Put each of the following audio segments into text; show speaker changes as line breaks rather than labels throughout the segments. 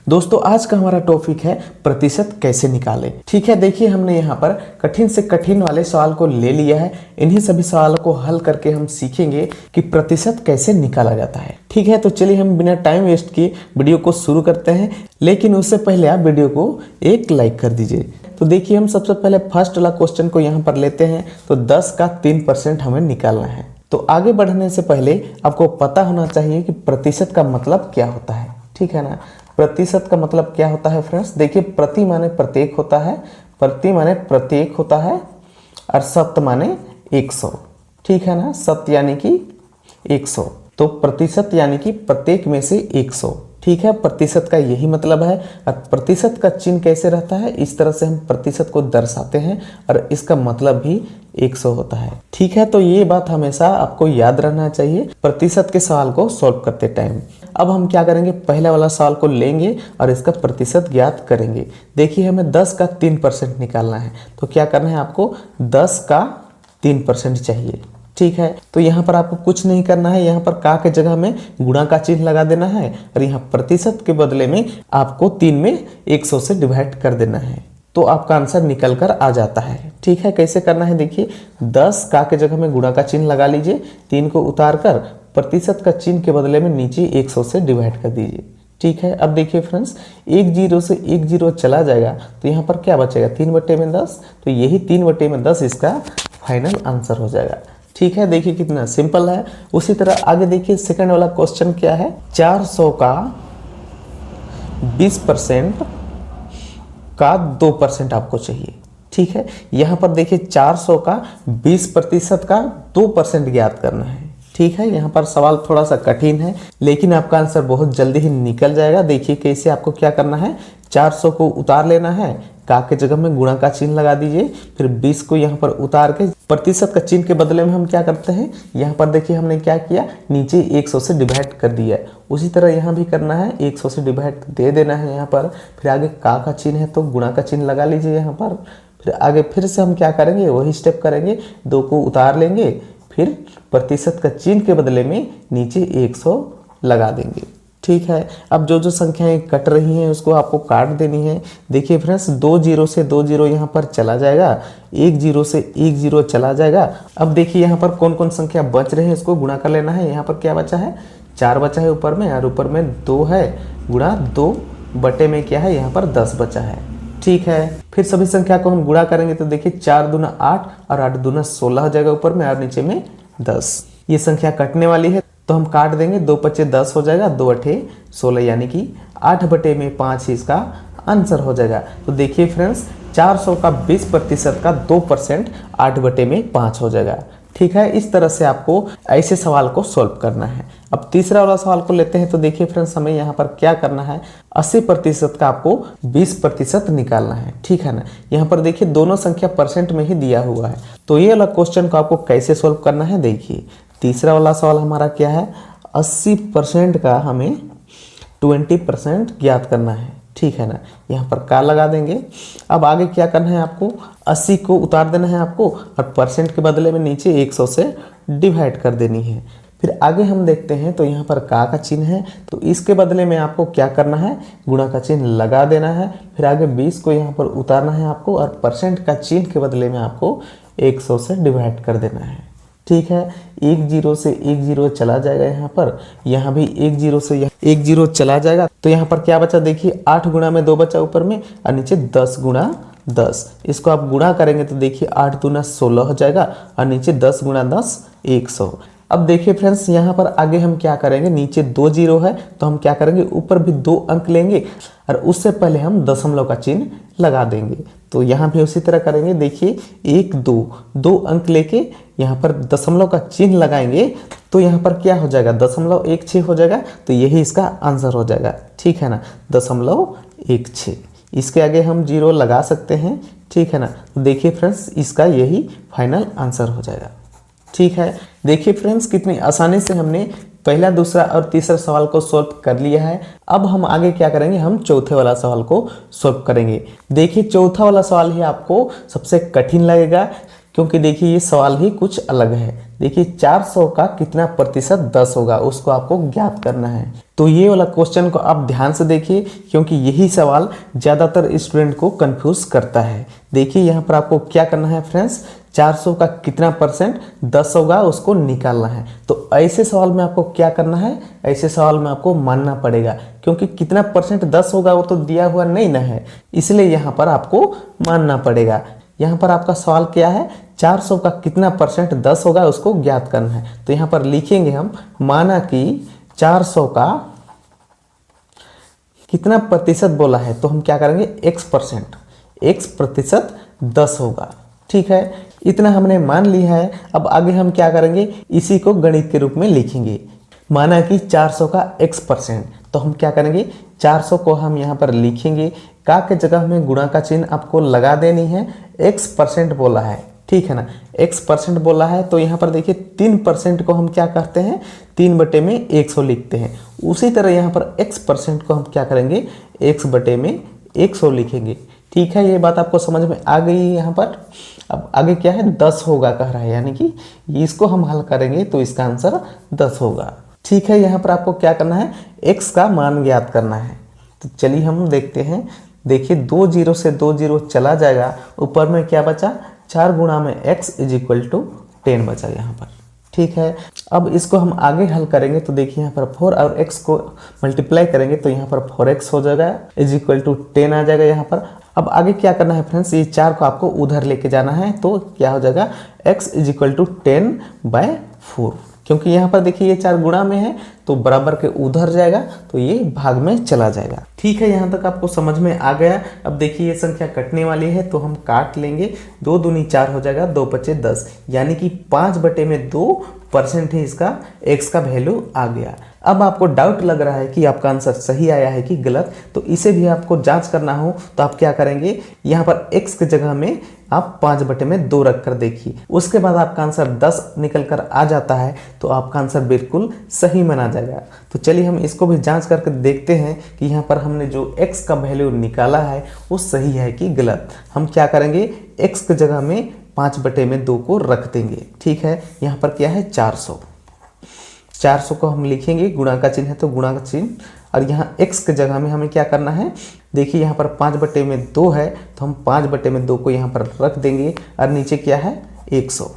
दोस्तों आज का हमारा टॉपिक है प्रतिशत कैसे निकालें। ठीक है, देखिए हमने यहाँ पर कठिन से कठिन वाले सवाल को ले लिया है। इन्हीं सभी सवालों को हल करके हम सीखेंगे कि प्रतिशत कैसे निकाला जाता है। ठीक है, तो चलिए हम बिना टाइम वेस्ट किए वीडियो को शुरू करते हैं, लेकिन उससे पहले आप वीडियो को एक लाइक कर दीजिए। तो देखिए हम सबसे पहले फर्स्ट वाला क्वेश्चन को यहाँ पर लेते हैं। तो 10 का 3% हमें निकालना है। तो आगे बढ़ने से पहले आपको पता होना चाहिए कि प्रतिशत का मतलब क्या होता है। ठीक है ना, प्रतिशत का मतलब क्या होता है फ्रेंड्स। देखिए प्रति माने प्रत्येक होता है, प्रति माने प्रत्येक होता है और शत माने 100। ठीक है ना, शत यानी कि 100, तो प्रतिशत यानी कि प्रत्येक में से 100। ठीक है, प्रतिशत का यही मतलब है। और प्रतिशत का चिन्ह कैसे रहता है, इस तरह से हम प्रतिशत को दर्शाते हैं और इसका मतलब भी 100 होता है। ठीक है, तो ये बात हमेशा आपको याद रहना चाहिए प्रतिशत के सवाल को सॉल्व करते टाइम। अब हम क्या करेंगे, पहला वाला सवाल को लेंगे और इसका प्रतिशत ज्ञात करेंगे। देखिए हमें 10 का 3% निकालना है। तो क्या करना है, आपको 10 का 3% चाहिए। ठीक है, तो यहाँ पर आपको कुछ नहीं करना है, यहाँ पर का के जगह में गुणा का चिन्ह लगा देना है और यहाँ प्रतिशत के बदले में आपको 3 में 100 से डिवाइड कर देना है, तो आपका आंसर निकल कर आ जाता है। ठीक है, कैसे करना है, देखिए 10 का के जगह में गुणा का चिन्ह लगा लीजिए, 3 को उतार कर प्रतिशत का चिन्ह के बदले में नीचे 100 से डिवाइड कर दीजिए। ठीक है, अब देखिए फ्रेंड्स 1 0 से 1 0 चला जाएगा, तो यहाँ पर क्या बचेगा, 3/10। तो यही 3/10 इसका फाइनल आंसर हो जाएगा। ठीक है, देखिए कितना सिंपल है। उसी तरह आगे देखिए सेकंड वाला क्वेश्चन क्या है, 400 का 20% का 2% आपको चाहिए। ठीक है, यहाँ पर देखिए 400 का 20% का 2% ज्ञात करना है। ठीक है, यहाँ पर सवाल थोड़ा सा कठिन है, लेकिन आपका आंसर बहुत जल्दी ही निकल जाएगा। देखिए कैसे आपको क्या करना है, 400 को उतार लेना है, का के जगह में गुणा का चिन्ह लगा दीजिए, फिर 20 को यहाँ पर उतार के प्रतिशत का चिन्ह के बदले में हम क्या करते हैं, यहाँ पर देखिए हमने क्या किया, नीचे 100 से डिवाइड कर दिया। उसी तरह यहाँ भी करना है, 100 से डिवाइड दे देना है यहाँ पर, फिर आगे का चिन्ह है तो गुणा का चिन्ह लगा लीजिए यहाँ पर। फिर आगे फिर से हम क्या करेंगे, वही स्टेप करेंगे, 2 को उतार लेंगे, फिर प्रतिशत का चिन्ह के बदले में नीचे 100 लगा देंगे। ठीक है, अब जो जो संख्याएं कट रही हैं उसको आपको काट देनी है। देखिए फ्रेंड्स 2 0 से 2 0 यहाँ पर चला जाएगा, 1 0 से 1 0 चला जाएगा। अब देखिए यहाँ पर कौन कौन संख्या बच रहे हैं, इसको गुणा कर लेना है। यहाँ पर क्या बचा है, 4 बचा है ऊपर में, और ऊपर में 2 है, गुणा 2 बटे में क्या है, यहाँ पर 10 बचा है। ठीक है, फिर सभी संख्या को हम गुणा करेंगे तो देखिए 4 दूना 8 और 8 दूना 16 हो जाएगा ऊपर में, और नीचे में 10। ये संख्या कटने वाली है तो हम काट देंगे, 2 5 10 हो जाएगा, 2 8 16, यानी कि 8/5 ही इसका आंसर हो जाएगा। तो देखिए फ्रेंड्स 400 का 20% का 2% 8/5 हो जाएगा। ठीक है, इस तरह से आपको ऐसे सवाल को सॉल्व करना है। अब तीसरा वाला सवाल को लेते हैं। तो देखिए फ्रेंड्स हमें यहाँ पर क्या करना है, 80% का आपको 20% निकालना है। ठीक है ना, यहाँ पर देखिए दोनों संख्या परसेंट में ही दिया हुआ है। तो ये वाला क्वेश्चन को आपको कैसे सॉल्व करना है, देखिए तीसरा वाला सवाल हमारा क्या है, 80% का हमें 20% ज्ञात करना है। ठीक है ना, यहाँ पर का लगा देंगे। अब आगे क्या करना है, आपको 80 को उतार देना है आपको, और परसेंट के बदले में नीचे 100 से डिवाइड कर देनी है। फिर आगे हम देखते हैं तो यहाँ पर का चिन्ह है, तो इसके बदले में आपको क्या करना है, गुणा का चिन्ह लगा देना है। फिर आगे 20 को यहाँ पर उतारना है आपको, और परसेंट का चिन्ह के बदले में आपको 100 से डिवाइड कर देना है। ठीक है, 1 0 से 1 0 चला जाएगा यहाँ पर, यहाँ भी 1 0 से 1 0 चला जाएगा। तो यहाँ पर क्या बचा, देखिए 8 गुणा में 2 बचा ऊपर में, और नीचे 10 गुणा 10। इसको आप गुणा करेंगे तो देखिए 8 दूना 16 हो जाएगा, और नीचे 10 गुणा 10 100। अब देखिए फ्रेंड्स यहाँ पर आगे हम क्या करेंगे, नीचे 2 0 है तो हम क्या करेंगे, ऊपर भी 2 अंक लेंगे, और उससे पहले हम दशमलव का चिन्ह लगा देंगे। तो यहाँ भी उसी तरह करेंगे, देखिए 1 2 अंक लेके यहाँ पर दशमलव का चिन्ह लगाएंगे, तो यहाँ पर क्या हो जाएगा, 0.16 हो जाएगा। तो यही इसका आंसर हो जाएगा। ठीक है ना, 0.16। इसके आगे हम 0 लगा सकते हैं। ठीक है ना, तो देखिए फ्रेंड्स इसका यही फाइनल आंसर हो जाएगा। ठीक है, देखिए फ्रेंड्स कितनी आसानी से हमने पहला, दूसरा और तीसरा सवाल को सॉल्व कर लिया है। अब हम आगे क्या करेंगे, हम चौथे वाला सवाल को सॉल्व करेंगे। देखिए चौथा वाला सवाल ही आपको सबसे कठिन लगेगा, क्योंकि देखिए ये सवाल ही कुछ अलग है। देखिए 400 का कितना प्रतिशत 10 होगा उसको आपको ज्ञात करना है। तो ये वाला क्वेश्चन को आप ध्यान से देखिए, क्योंकि यही सवाल ज़्यादातर स्टूडेंट को कंफ्यूज करता है। देखिए यहाँ पर आपको क्या करना है फ्रेंड्स, 400 का कितना परसेंट 10 होगा उसको निकालना है। तो ऐसे सवाल में आपको क्या करना है, ऐसे सवाल में आपको मानना पड़ेगा, क्योंकि कितना परसेंट 10 होगा वो तो दिया हुआ नहीं ना है, इसलिए यहाँ पर आपको मानना पड़ेगा। यहाँ पर आपका सवाल क्या है, 400 का कितना परसेंट 10 होगा उसको ज्ञात करना है। तो यहाँ पर लिखेंगे हम, माना कि 400 का कितना प्रतिशत बोला है, तो हम क्या करेंगे x प्रतिशत 10 होगा। ठीक है, इतना हमने मान लिया है। अब आगे हम क्या करेंगे, इसी को गणित के रूप में लिखेंगे। माना कि 400 का x%, तो हम क्या करेंगे, 400 को हम यहाँ पर लिखेंगे, का के जगह में गुणा का चिन्ह आपको लगा देनी है। x% बोला है, ठीक है ना, x% बोला है, तो यहाँ पर देखिए 3% को हम क्या करते हैं, 3/100 लिखते हैं। उसी तरह यहाँ पर x% को हम क्या करेंगे, x/100 लिखेंगे। ठीक है, ये बात आपको समझ में आ गई है। यहाँ पर अब आगे क्या है, 10 होगा कह रहा है, यानी कि इसको हम हल करेंगे तो इसका आंसर 10 होगा। ठीक है, यहाँ पर आपको क्या करना है, x का मान ज्ञात करना है। तो चलिए हम देखते हैं। देखिए 2 0 से 2 0 चला जाएगा, ऊपर में क्या बचा, 4 गुणा में x = 10 बचा यहाँ पर। ठीक है, अब इसको हम आगे हल करेंगे तो देखिए यहाँ पर 4 और x को मल्टीप्लाई करेंगे तो यहाँ पर 4x हो जाएगा =10 आ जाएगा यहाँ पर। अब आगे क्या करना है फ्रेंड्स, ये 4 को आपको उधर लेके जाना है, तो क्या हो जाएगा, x = 10/4, क्योंकि यहाँ पर देखिए ये 4 गुणा में है तो बराबर के उधर जाएगा, तो ये भाग में चला जाएगा। ठीक है, यहाँ तक आपको समझ में आ गया। अब देखिए ये संख्या कटने वाली है तो हम काट लेंगे, 2 दूनी 4 हो जाएगा, 2 × 5 = 10, यानी कि 5/2% ही इसका x का वैल्यू आ गया। अब आपको डाउट लग रहा है कि आपका आंसर सही आया है कि गलत, तो इसे भी आपको जांच करना हो तो आप क्या करेंगे, यहाँ पर x की जगह में आप 5/2 रख कर देखिए। उसके बाद आपका आंसर 10 निकल कर आ जाता है, तो आपका आंसर बिल्कुल सही माना जाएगा। तो चलिए हम इसको भी जांच करके देखते हैं कि यहाँ पर हमने जो x का वैल्यू निकाला है वो सही है कि गलत। हम क्या करेंगे, x की जगह में 5/2 को रख देंगे। ठीक है, यहाँ पर क्या है, 400 को हम लिखेंगे, गुणा का चिन्ह है तो गुणा का चिन्ह, और यहाँ x के जगह में हमें क्या करना है, देखिए यहाँ पर 5/2 है तो हम 5/2 को यहाँ पर रख देंगे, और नीचे क्या है, 100।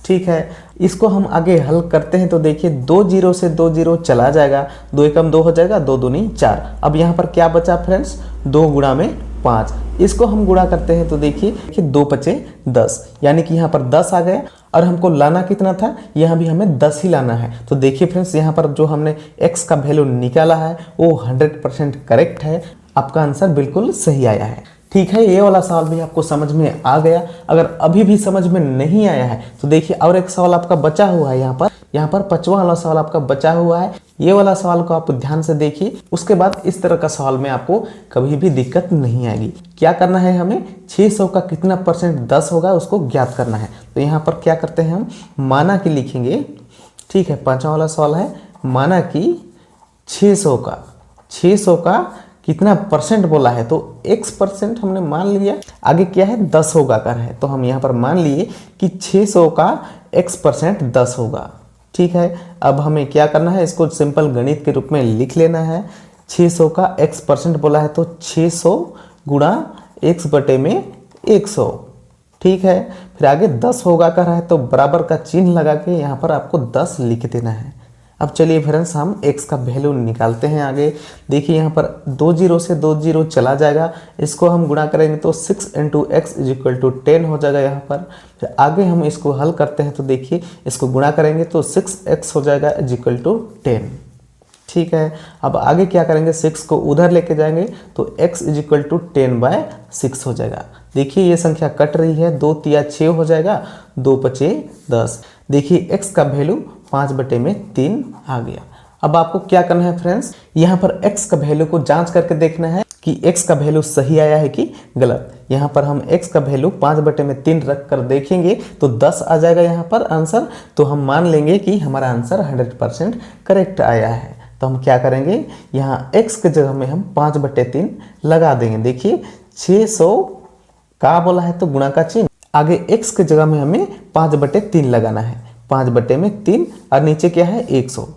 ठीक है, इसको हम आगे हल करते हैं तो देखिए 2 0 से 2 0 चला जाएगा, 2 × 2 हो जाएगा, 2 दूनी 4। अब यहाँ पर क्या बचा फ्रेंड्स, 2 गुणा में 5, इसको हम गुणा करते हैं तो देखिए 2 × 5 = 10, यानी कि यहाँ पर 10 आ गया, और हमको लाना कितना था, यहाँ भी हमें 10 ही लाना है। तो देखिए फ्रेंड्स, यहाँ पर जो हमने x का वैल्यू निकाला है वो 100% करेक्ट है, आपका आंसर बिल्कुल सही आया है। ठीक है, ये वाला सवाल भी आपको समझ में आ गया। अगर अभी भी समझ में नहीं आया है तो देखिए और एक सवाल आपका बचा हुआ है, यहाँ पर 5वां वाला सवाल आपका बचा हुआ है। ये वाला सवाल को आप ध्यान से देखिए, उसके बाद इस तरह का सवाल में आपको कभी भी दिक्कत नहीं आएगी। क्या करना है, हमें 600 का कितना परसेंट 10 होगा उसको ज्ञात करना है। तो यहाँ पर क्या करते हैं, हम माना कि लिखेंगे। ठीक है, 5वां वाला सवाल है, माना कि 600 का कितना परसेंट बोला है, तो x% हमने मान लिया, आगे क्या है, 10 होगा कर है, तो हम यहाँ पर मान लिए कि 600 का x% 10 होगा। ठीक है, अब हमें क्या करना है, इसको सिंपल गणित के रूप में लिख लेना है। 600 का x% बोला है तो 600 गुणा x/100। ठीक है, फिर आगे 10 होगा कर रहा है तो बराबर का चिन्ह लगा के यहाँ पर आपको 10 लिख देना है। अब चलिए फ्रेंड्स हम x का वैल्यू निकालते हैं। आगे देखिए यहाँ पर 2 0 से 2 0 चला जाएगा, इसको हम गुणा करेंगे तो 6 × x = 10 हो जाएगा यहाँ पर। फिर आगे हम इसको हल करते हैं तो देखिए इसको गुणा करेंगे तो 6x हो जाएगा = 10। ठीक है, अब आगे क्या करेंगे, 6 को उधर लेके जाएंगे तो x = 10/6 हो जाएगा। देखिए ये संख्या कट रही है, 2 × 6 हो जाएगा, 2 × 5 = 10। देखिए x का वैल्यू 5/3 आ गया। अब आपको क्या करना है फ्रेंड्स, यहाँ पर x का वैल्यू को जांच करके देखना है कि x का वैल्यू सही आया है कि गलत। यहाँ पर हम x का वैल्यू 5/3 रख कर देखेंगे तो 10 आ जाएगा यहाँ पर आंसर, तो हम मान लेंगे कि हमारा आंसर 100% करेक्ट आया है। तो हम क्या करेंगे, यहाँ x के जगह में हम 5/3 लगा देंगे। देखिए 600 का बोला है तो गुणा का चिन्ह, आगे x के जगह में हमें 5/3 लगाना है। 5/3 और नीचे क्या है 100,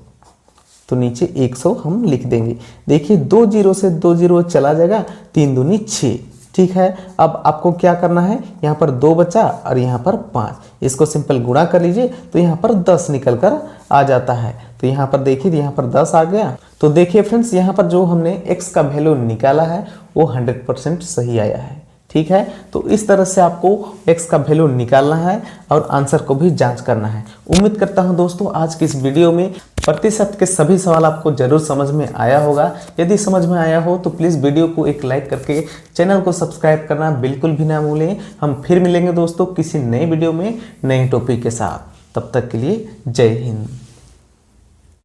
तो नीचे 100 हम लिख देंगे। देखिए 2 जीरो से 2 जीरो चला जाएगा, 3 दूनी 6। ठीक है, अब आपको क्या करना है, यहाँ पर 2 बचा और यहाँ पर 5, इसको सिंपल गुणा कर लीजिए तो यहाँ पर 10 निकल कर आ जाता है। तो यहाँ पर देखिए यहाँ पर 10 आ गया। तो देखिए फ्रेंड्स यहाँ पर जो हमने x का वैल्यू निकाला है वो 100% सही आया है। ठीक है, तो इस तरह से आपको x का वैल्यू निकालना है और आंसर को भी जांच करना है। उम्मीद करता हूं दोस्तों आज की इस वीडियो में प्रतिशत के सभी सवाल आपको जरूर समझ में आया होगा। यदि समझ में आया हो तो प्लीज़ वीडियो को एक लाइक करके चैनल को सब्सक्राइब करना बिल्कुल भी ना भूलें। हम फिर मिलेंगे दोस्तों किसी नई वीडियो में नए टॉपिक के साथ। तब तक के लिए जय हिंद।